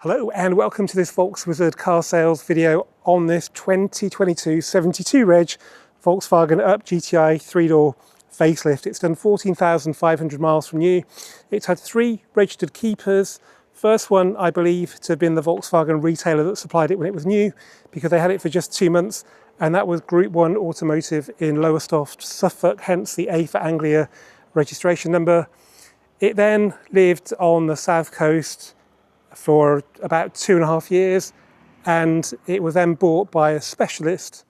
Hello and welcome to this Volkswizard car sales video on this 2022 72 reg Volkswagen Up GTI 3-door facelift. It's done 14,500 miles from new. It's had 3 registered keepers. First one, I believe, to have been the Volkswagen retailer that supplied it when it was new, because they had it for just 2 months, and that was Group 1 Automotive in Lowestoft, Suffolk, hence the A for Anglia registration number. It then lived on the south coast for about 2.5 years, and it was then bought by a specialist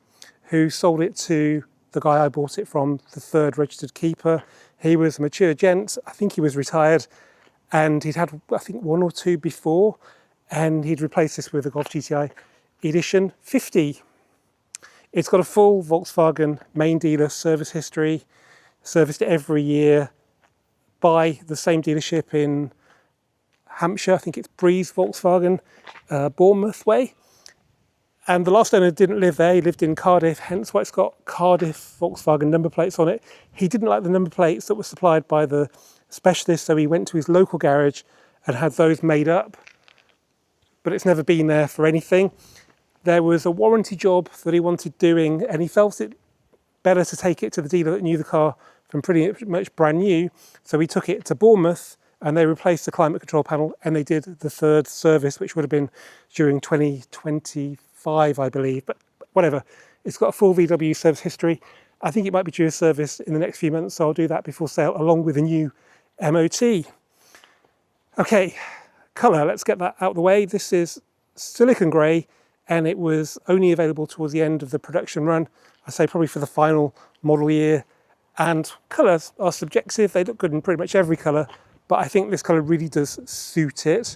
who sold it to the guy I bought it from, the 3rd registered keeper. He was a mature gent. I think he was retired, and he'd had, I think, 1 or 2 before, and he'd replaced this with a Golf GTI Edition 50. It's got a full Volkswagen main dealer service history, serviced every year by the same dealership in Hampshire. I think it's Breeze Volkswagen, Bournemouth way. And the last owner didn't live there, he lived in Cardiff, hence why it's got Cardiff Volkswagen number plates on it. He didn't like the number plates that were supplied by the specialist, so he went to his local garage and had those made up, but it's never been there for anything. There was a warranty job that he wanted doing, and he felt it better to take it to the dealer that knew the car from pretty much brand new, so he took it to Bournemouth, and they replaced the climate control panel, and they did the 3rd service, which would have been during 2025, I believe, but whatever. It's got a full VW service history. I think it might be due a service in the next few months, so I'll do that before sale, along with a new MOT. Okay, colour, let's get that out of the way. This is silicon grey, and it was only available towards the end of the production run. I say probably for the final model year. And colours are subjective. They look good in pretty much every colour, but I think this colour really does suit it.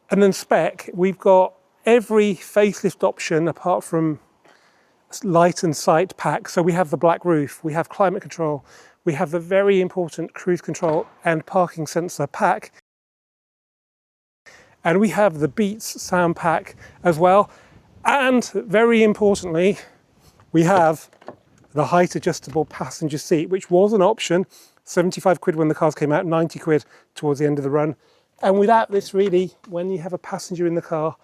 And then spec, we've got every facelift option apart from light and sight pack. So we have the black roof, we have climate control, we have the very important cruise control and parking sensor pack, and we have the Beats sound pack as well. And very importantly, we have the height adjustable passenger seat, which was an option. 75 quid when the cars came out, 90 quid towards the end of the run. And without this, really, when you have a passenger in the car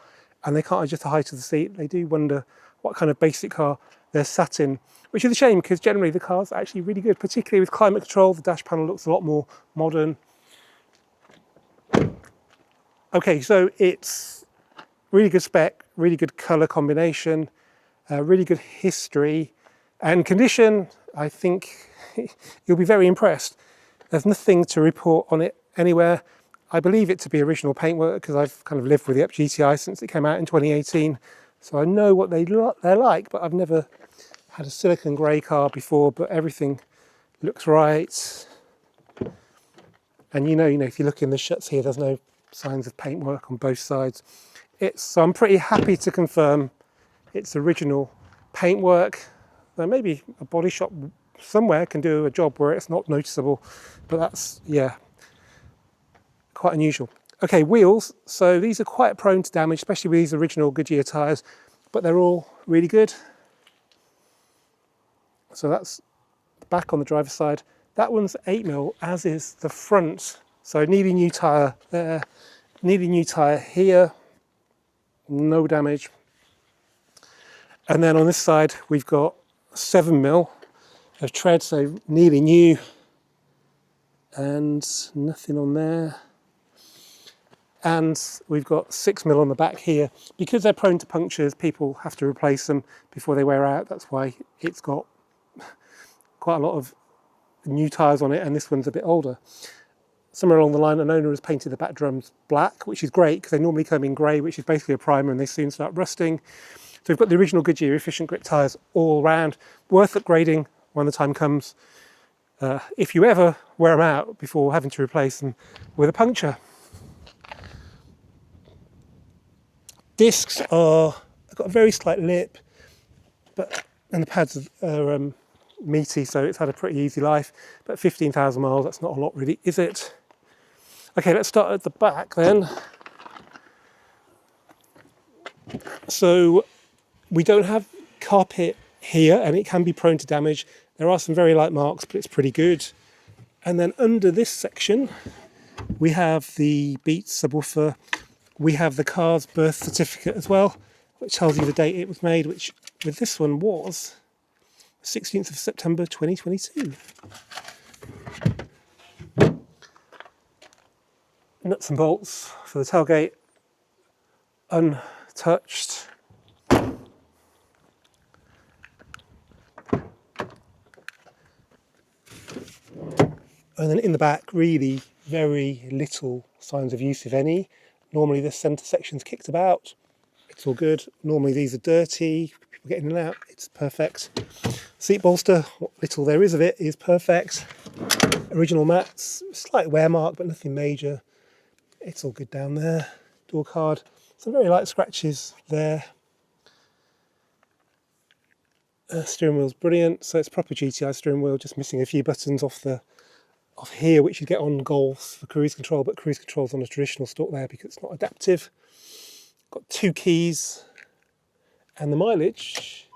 and they can't adjust the height of the seat, they do wonder what kind of basic car they're sat in, which is a shame, because generally the car's actually really good, particularly with climate control. The dash panel looks a lot more modern. Okay, so it's really good spec, really good colour combination, really good history, and condition. I think you'll be very impressed. There's nothing to report on it anywhere. I believe it to be original paintwork, because I've kind of lived with the Up GTI since it came out in 2018. So I know what they're like, but I've never had a silicon grey car before, but everything looks right. And you know, if you look in the shuts here, there's no signs of paintwork on both sides. So I'm pretty happy to confirm it's original paintwork. There may be a body shop somewhere can do a job where it's not noticeable, but that's, yeah, quite unusual. Okay, wheels. So these are quite prone to damage, especially with these original Goodyear tyres, but they're all really good. So that's the back on the driver's side. That one's 8mm, as is the front. So nearly new tyre there, nearly new tyre here, no damage. And then on this side, we've got 7mm of tread, so nearly new, and nothing on there. And we've got 6mm on the back here. Because they're prone to punctures, people have to replace them before they wear out. That's why it's got quite a lot of new tyres on it, and this one's a bit older. Somewhere along the line, an owner has painted the back drums black, which is great, because they normally come in grey, which is basically a primer, and they soon start rusting. So we've got the original Goodyear efficient grip tyres all round, worth upgrading when the time comes, if you ever wear them out before having to replace them with a puncture. Discs they've got a very slight lip, and the pads are meaty, so it's had a pretty easy life, but 15,000 miles, that's not a lot really, is it? Okay, let's start at the back then. So we don't have carpet here, and it can be prone to damage. There are some very light marks, but it's pretty good. And then under this section, We have the Beats subwoofer. We have the car's birth certificate as well, which tells you the date it was made, which with this one was 16th of September 2022. Nuts and bolts for the tailgate, untouched. And then in the back, really very little signs of use, if any. Normally this centre section's kicked about. It's all good. Normally these are dirty. People get in and out. It's perfect. Seat bolster, what little there is of it is perfect. Original mats, slight wear mark, but nothing major. It's all good down there. Door card, some very light scratches there. Steering wheel's brilliant. So it's proper GTI steering wheel, just missing a few buttons off here, which you get on Golf for cruise control, but cruise control's on a traditional stalk there because it's not adaptive. Got 2 keys, and the mileage,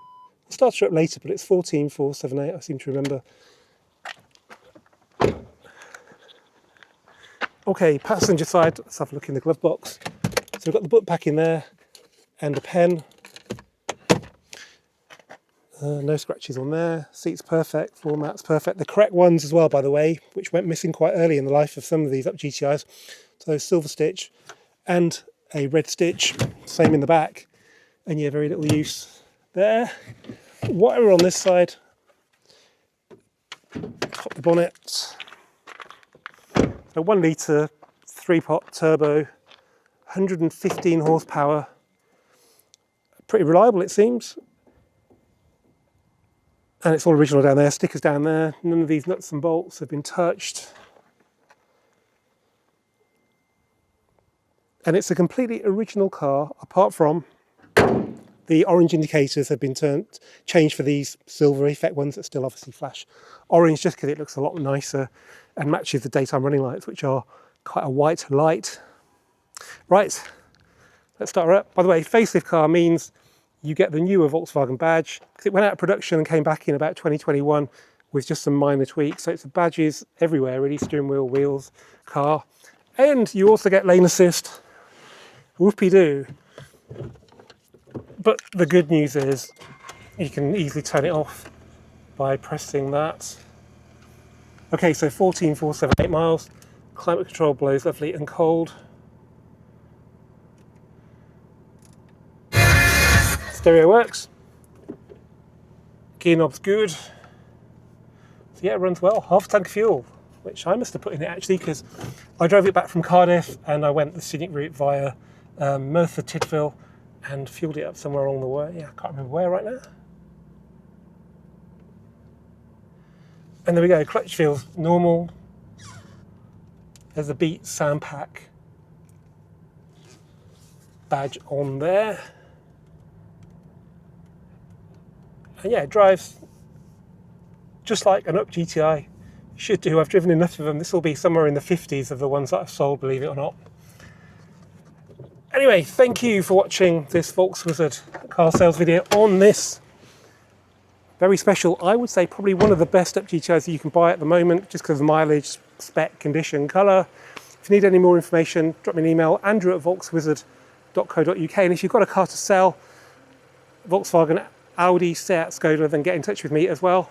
I'll start it up later, but it's 14,478, I seem to remember. Okay, passenger side, let's have a look in the glove box. So we've got the book pack in there, and a pen. No scratches on there. Seats perfect, floor mats perfect. The correct ones as well, by the way, which went missing quite early in the life of some of these up GTIs. So silver stitch and a red stitch, same in the back. And yeah, very little use there. Whatever on this side. Pop the bonnet. So 1 litre, 3-pot turbo, 115 horsepower. Pretty reliable, it seems. And it's all original down there, stickers down there. None of these nuts and bolts have been touched. And it's a completely original car, apart from the orange indicators have been changed for these silver effect ones that still obviously flash orange, just because it looks a lot nicer and matches the daytime running lights, which are quite a white light. Right, let's start her up. By the way, facelift car means you get the newer Volkswagen badge, because it went out of production and came back in about 2021 with just some minor tweaks. So it's badges everywhere, really, steering wheel, wheels, car. And you also get lane assist. Whoopie-doo. But the good news is you can easily turn it off by pressing that. Okay, so 14,478 miles. Climate control blows lovely and cold. Stereo works. Gear knob's good. So yeah, it runs well. Half a tank of fuel, which I must have put in it actually, because I drove it back from Cardiff and I went the scenic route via Merthyr Tydfil and fueled it up somewhere along the way. Yeah, I can't remember where right now. And there we go, clutch feels normal. There's a Beats sound pack badge on there. And yeah, it drives just like an up GTI should do. I've driven enough of them. This will be somewhere in the 50s of the ones that I've sold, believe it or not. Anyway, thank you for watching this FVWSH car sales video on this very special, I would say probably one of the best up GTIs that you can buy at the moment, just because of mileage, spec, condition, colour. If you need any more information, drop me an email, andrew@volkswizard.co.uk. And if you've got a car to sell, Volkswagen, Audi, Seat, Skoda, then get in touch with me as well.